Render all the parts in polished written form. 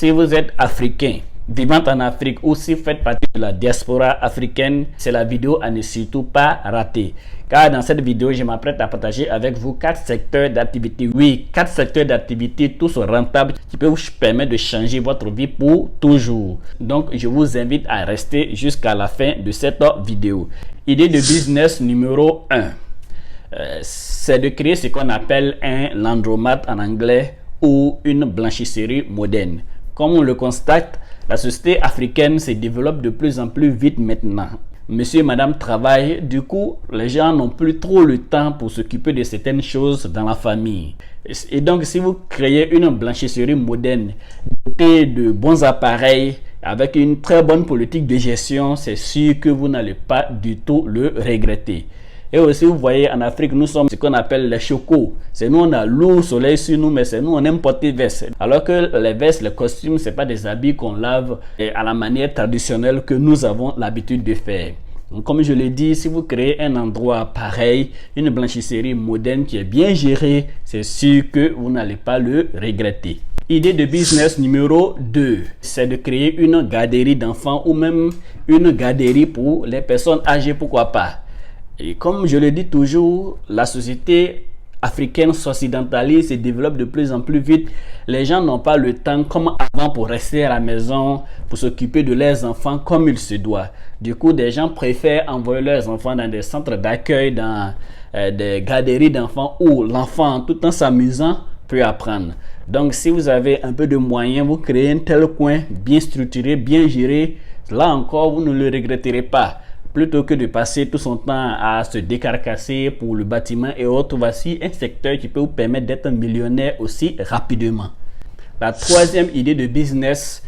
Si vous êtes africain, vivant en Afrique ou si vous faites partie de la diaspora africaine, c'est la vidéo à ne surtout pas rater. Car dans cette vidéo, je m'apprête à partager avec vous 4 secteurs d'activité. Oui, 4 secteurs d'activité, tous rentables, qui peuvent vous permettre de changer votre vie pour toujours. Donc, je vous invite à rester jusqu'à la fin de cette vidéo. Idée de business numéro 1. C'est de créer ce qu'on appelle un laundromat en anglais ou une blanchisserie moderne. Comme on le constate, la société africaine se développe de plus en plus vite maintenant. Monsieur et madame travaillent, du coup, les gens n'ont plus trop le temps pour s'occuper de certaines choses dans la famille. Et donc, si vous créez une blanchisserie moderne, dotée de bons appareils, avec une très bonne politique de gestion, c'est sûr que vous n'allez pas du tout le regretter. Et aussi, vous voyez, en Afrique, nous sommes ce qu'on appelle les chocos. C'est nous, on a l'eau, soleil sur nous, mais c'est nous, on aime porter veste. Alors que les vestes, les costumes, c'est pas des habits qu'on lave à la manière traditionnelle que nous avons l'habitude de faire. Donc, comme je l'ai dit, si vous créez un endroit pareil, une blanchisserie moderne qui est bien gérée, c'est sûr que vous n'allez pas le regretter. Idée de business numéro 2, c'est de créer une garderie d'enfants ou même une garderie pour les personnes âgées, pourquoi pas. Et comme je le dis toujours, la société africaine s'occidentalise et se développe de plus en plus vite. Les gens n'ont pas le temps comme avant pour rester à la maison, pour s'occuper de leurs enfants comme il se doit. Du coup, des gens préfèrent envoyer leurs enfants dans des centres d'accueil, dans des garderies d'enfants où l'enfant, tout en s'amusant, peut apprendre. Donc, si vous avez un peu de moyens, vous créez un tel coin bien structuré, bien géré. Là encore, vous ne le regretterez pas. Plutôt que de passer tout son temps à se décarcasser pour le bâtiment et autres, voici un secteur qui peut vous permettre d'être millionnaire aussi rapidement. La troisième idée de business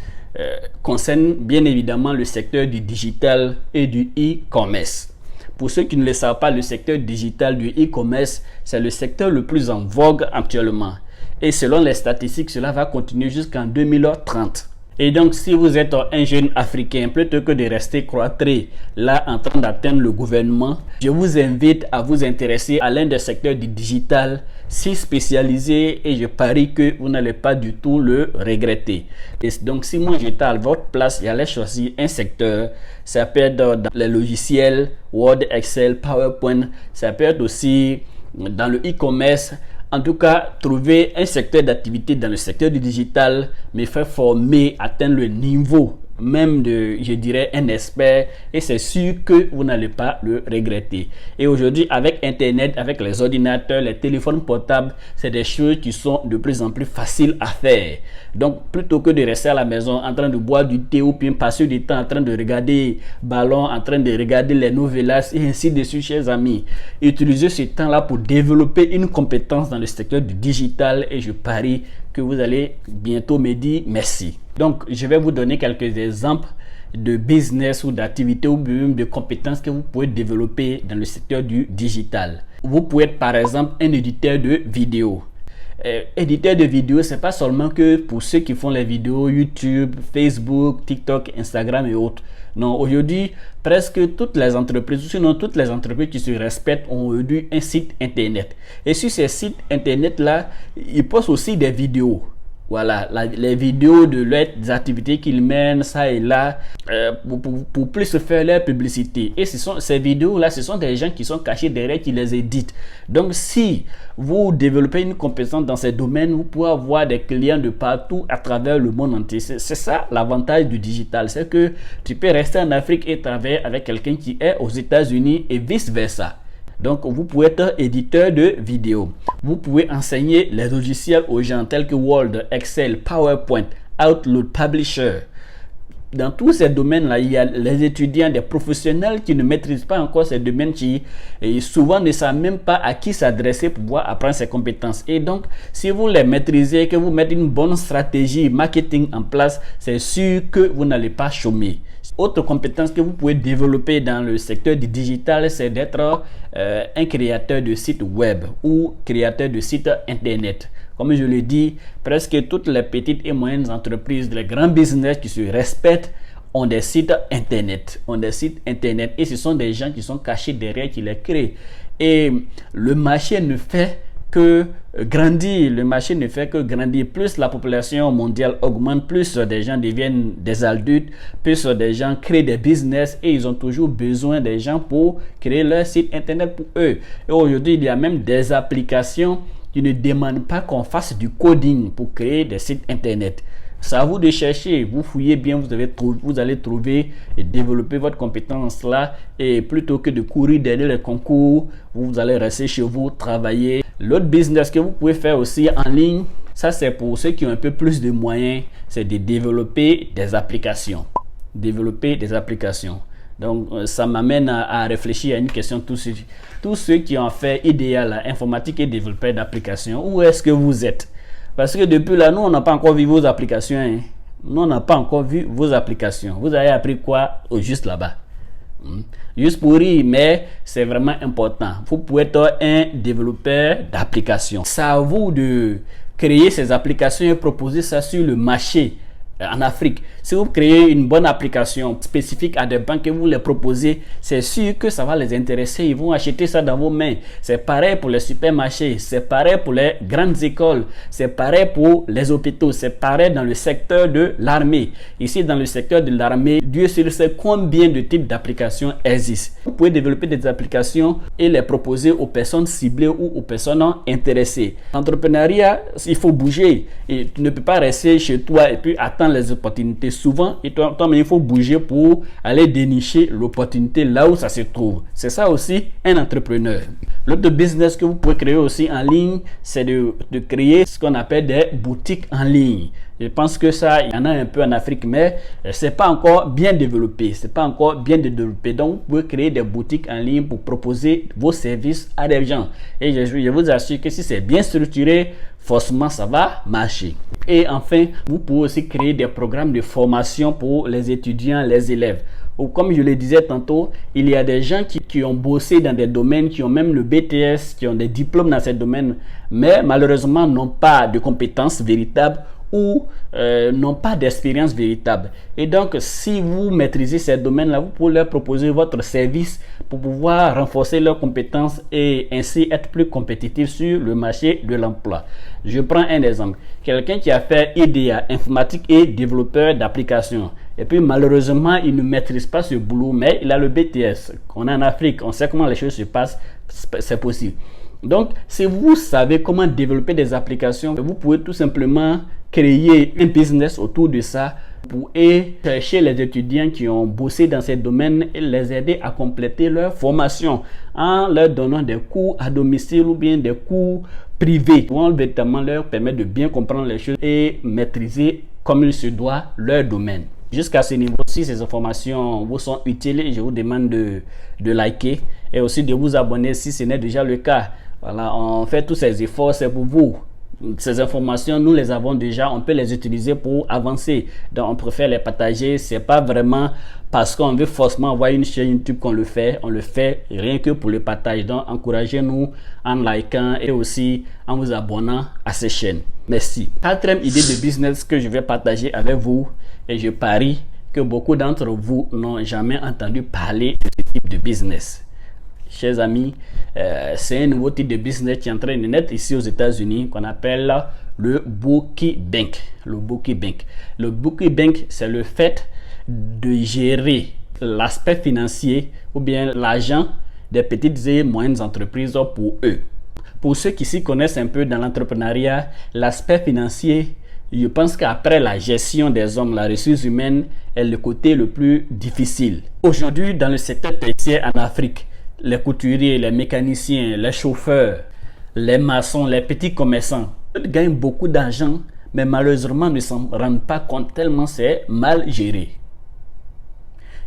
concerne bien évidemment le secteur du digital et du e-commerce. Pour ceux qui ne le savent pas, le secteur digital du e-commerce, c'est le secteur le plus en vogue actuellement. Et selon les statistiques, cela va continuer jusqu'en 2030. Et donc, si vous êtes un jeune Africain, plutôt que de rester cloîtré là en train d'atteindre le gouvernement, je vous invite à vous intéresser à l'un des secteurs du digital si spécialisé et je parie que vous n'allez pas du tout le regretter. Et donc, si moi j'étais à votre place, j'allais choisir un secteur. Ça peut être dans les logiciels Word, Excel, PowerPoint. Ça peut être aussi dans le e-commerce. En tout cas, trouver un secteur d'activité dans le secteur du digital, me faire former, atteindre le niveau même de, je dirais, un expert, et c'est sûr que vous n'allez pas le regretter. Et aujourd'hui, avec Internet, avec les ordinateurs, les téléphones portables, c'est des choses qui sont de plus en plus faciles à faire. Donc, plutôt que de rester à la maison en train de boire du thé ou bien passer du temps en train de regarder ballon, en train de regarder les novelas et ainsi de suite, chers amis, utilisez ce temps-là pour développer une compétence dans le secteur du digital et je parie que vous allez bientôt me dire merci. Donc, je vais vous donner quelques exemples de business ou d'activités ou même de compétences que vous pouvez développer dans le secteur du digital. Vous pouvez être par exemple un éditeur de vidéos. Éditeur de vidéos, c'est pas seulement que pour ceux qui font les vidéos YouTube, Facebook, TikTok, Instagram et autres. Non, aujourd'hui, presque toutes les entreprises, sinon toutes les entreprises qui se respectent ont aujourd'hui un site internet. Et sur ces sites internet-là, ils postent aussi des vidéos. Voilà, les vidéos de leurs activités qu'ils mènent, ça et là, pour plus faire leur publicité. Et ces vidéos-là, ce sont des gens qui sont cachés derrière, qui les éditent. Donc, si vous développez une compétence dans ces domaines, vous pouvez avoir des clients de partout à travers le monde entier. C'est ça l'avantage du digital, c'est que tu peux rester en Afrique et travailler avec quelqu'un qui est aux États-Unis et vice-versa. Donc, vous pouvez être éditeur de vidéos. Vous pouvez enseigner les logiciels aux gens tels que Word, Excel, PowerPoint, Outlook, Publisher. Dans tous ces domaines-là, il y a les étudiants, des professionnels qui ne maîtrisent pas encore ces domaines qui souvent ne savent même pas à qui s'adresser pour pouvoir apprendre ces compétences. Et donc, si vous les maîtrisez, que vous mettez une bonne stratégie marketing en place, c'est sûr que vous n'allez pas chômer. Autre compétence que vous pouvez développer dans le secteur du digital, c'est d'être un créateur de site web ou créateur de site internet. Comme je le dis, presque toutes les petites et moyennes entreprises, les grands business qui se respectent ont des sites internet. Et ce sont des gens qui sont cachés derrière qui les créent. Et le marché ne fait que grandir, le marché ne fait que grandir. Plus la population mondiale augmente, plus des gens deviennent des adultes, plus des gens créent des business et ils ont toujours besoin des gens pour créer leur site internet pour eux. Et aujourd'hui, il y a même des applications qui ne demandent pas qu'on fasse du coding pour créer des sites internet. C'est à vous de chercher, vous fouillez bien, vous allez trouver et développer votre compétence là, et plutôt que de courir derrière les concours, vous allez rester chez vous, travailler. L'autre business que vous pouvez faire aussi en ligne, ça c'est pour ceux qui ont un peu plus de moyens, c'est de développer des applications. Développer des applications. Donc ça m'amène à réfléchir à une question, tous ceux qui ont fait idéal, informatique et développeur d'applications, où est-ce que vous êtes? Parce que depuis là, nous, on n'a pas encore vu vos applications. Hein. Nous, on n'a pas encore vu vos applications. Vous avez appris quoi juste là-bas? Juste pour rire, mais c'est vraiment important. Vous pouvez être un développeur d'applications. C'est à vous de créer ces applications et proposer ça sur le marché en Afrique. Si vous créez une bonne application spécifique à des banques et vous les proposez, c'est sûr que ça va les intéresser. Ils vont acheter ça dans vos mains. C'est pareil pour les supermarchés, c'est pareil pour les grandes écoles, c'est pareil pour les hôpitaux, c'est pareil dans le secteur de l'armée. Ici, dans le secteur de l'armée, Dieu seul sait combien de types d'applications existent. Vous pouvez développer des applications et les proposer aux personnes ciblées ou aux personnes intéressées. L'entrepreneuriat, il faut bouger. Et tu ne peux pas rester chez toi et puis attendre les opportunités. Souvent, il faut bouger pour aller dénicher l'opportunité là où ça se trouve. C'est ça aussi un entrepreneur. L'autre business que vous pouvez créer aussi en ligne, c'est de créer ce qu'on appelle des boutiques en ligne. Je pense que ça, il y en a un peu en Afrique, mais c'est pas encore bien développé. C'est pas encore bien développé. Donc, vous pouvez créer des boutiques en ligne pour proposer vos services à des gens. Et je vous assure que si c'est bien structuré, forcément, ça va marcher. Et enfin, vous pouvez aussi créer des programmes de formation pour les étudiants, les élèves. Ou comme je le disais tantôt, il y a des gens qui ont bossé dans des domaines, qui ont même le BTS, qui ont des diplômes dans ces domaines, mais malheureusement n'ont pas de compétences véritables ou n'ont pas d'expérience véritable. Et donc, si vous maîtrisez ces domaines-là, vous pouvez leur proposer votre service pour pouvoir renforcer leurs compétences et ainsi être plus compétitif sur le marché de l'emploi. Je prends un exemple. Quelqu'un qui a fait IDEA, informatique et développeur d'applications. Et puis malheureusement, il ne maîtrise pas ce boulot, mais il a le BTS. On est en Afrique, on sait comment les choses se passent, c'est possible. Donc, si vous savez comment développer des applications, vous pouvez tout simplement créer un business autour de ça pour chercher les étudiants qui ont bossé dans ces domaines et les aider à compléter leur formation en leur donnant des cours à domicile ou bien des cours privés pour véritablement leur permettre de bien comprendre les choses et maîtriser comme il se doit leur domaine. Jusqu'à ce niveau-ci, ces informations vous sont utiles. Je vous demande de liker et aussi de vous abonner si ce n'est déjà le cas. Voilà, on fait tous ces efforts, c'est pour vous. Ces informations, nous les avons déjà, on peut les utiliser pour avancer. Donc, on préfère les partager. C'est pas vraiment parce qu'on veut forcément avoir une chaîne YouTube qu'on le fait. On le fait rien que pour le partage. Donc, encouragez-nous en likant et aussi en vous abonnant à ces chaînes. Merci. Quatrième idée de business que je vais partager avec vous, et je parie que beaucoup d'entre vous n'ont jamais entendu parler de ce type de business. Chers amis, c'est un nouveau type de business qui est en train de naître ici aux États-Unis qu'on appelle le Bookie Bank. Le Bookie Bank. Le Bookie Bank, c'est le fait de gérer l'aspect financier ou bien l'argent des petites et moyennes entreprises pour eux. Pour ceux qui s'y connaissent un peu dans l'entrepreneuriat, l'aspect financier, je pense qu'après la gestion des hommes, la ressource humaine est le côté le plus difficile. Aujourd'hui, dans le secteur tertiaire en Afrique, les couturiers, les mécaniciens, les chauffeurs, les maçons, les petits commerçants gagnent beaucoup d'argent, mais malheureusement ne s'en rendent pas compte tellement c'est mal géré.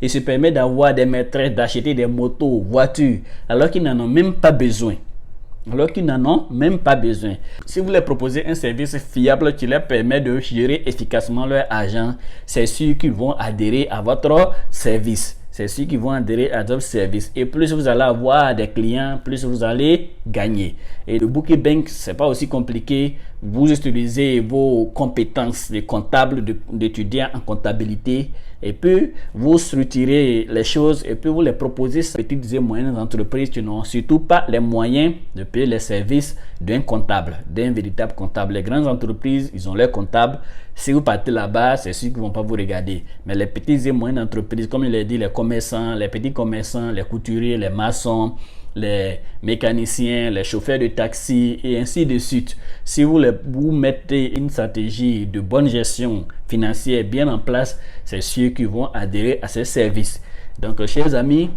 Ils se permettent d'avoir des maîtresses, d'acheter des motos, voitures, alors qu'ils n'en ont même pas besoin. Si vous leur proposez un service fiable qui leur permet de gérer efficacement leur argent, c'est sûr qu'ils vont adhérer à votre service. Et plus vous allez avoir des clients, plus vous allez gagner. Et le Bookie Bank, c'est pas aussi compliqué. vous utilisez vos compétences de comptable, d'étudiant en comptabilité, et puis vous structurez les choses et puis vous les proposez aux petites et moyennes entreprises qui n'ont surtout pas les moyens de payer les services d'un comptable, d'un véritable comptable. Les grandes entreprises, ils ont leur comptable. Si vous partez là-bas, c'est sûr qu'ils ne vont pas vous regarder. Mais les petites et moyennes entreprises, comme je l'ai dit, les commerçants, les petits commerçants, les couturiers, les maçons, les mécaniciens, les chauffeurs de taxi et ainsi de suite. Si vous mettez une stratégie de bonne gestion financière bien en place, c'est sûr qu'ils vont adhérer à ces services. Donc, chers amis,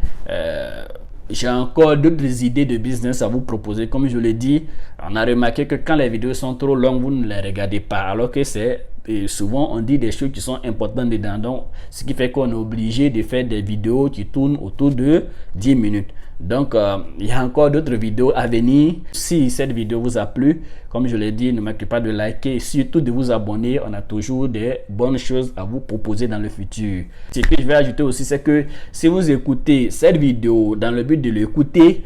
j'ai encore d'autres idées de business à vous proposer. Comme je l'ai dit, on a remarqué que quand les vidéos sont trop longues, vous ne les regardez pas. Alors que souvent, on dit des choses qui sont importantes dedans. Donc, ce qui fait qu'on est obligé de faire des vidéos qui tournent autour de 10 minutes. Donc, il y a encore d'autres vidéos à venir. Si cette vidéo vous a plu, comme je l'ai dit, ne manquez pas de liker et surtout de vous abonner. On a toujours des bonnes choses à vous proposer dans le futur. Ce que je vais ajouter aussi, c'est que si vous écoutez cette vidéo dans le but de l'écouter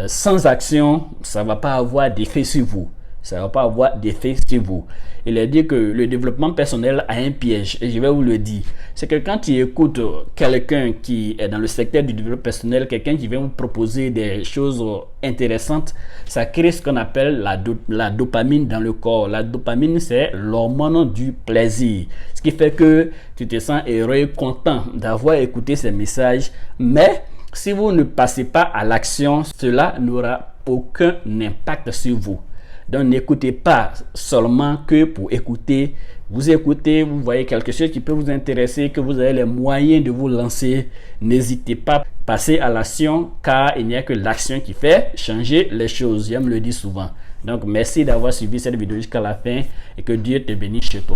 sans action, ça ne va pas avoir d'effet sur vous. Ça ne va pas avoir d'effet sur vous. Il est dit que le développement personnel a un piège, et je vais vous le dire. C'est que quand tu écoutes quelqu'un qui est dans le secteur du développement personnel, quelqu'un qui vient vous proposer des choses intéressantes, ça crée ce qu'on appelle la dopamine dans le corps. La dopamine, c'est l'hormone du plaisir. Ce qui fait que tu te sens heureux, content d'avoir écouté ces messages. Mais si vous ne passez pas à l'action, cela n'aura aucun impact sur vous. Donc, n'écoutez pas seulement que pour écouter. Vous écoutez, vous voyez quelque chose qui peut vous intéresser, que vous avez les moyens de vous lancer. N'hésitez pas à passer à l'action, car il n'y a que l'action qui fait changer les choses. J'aime le dire souvent. Donc, merci d'avoir suivi cette vidéo jusqu'à la fin et que Dieu te bénisse chez toi.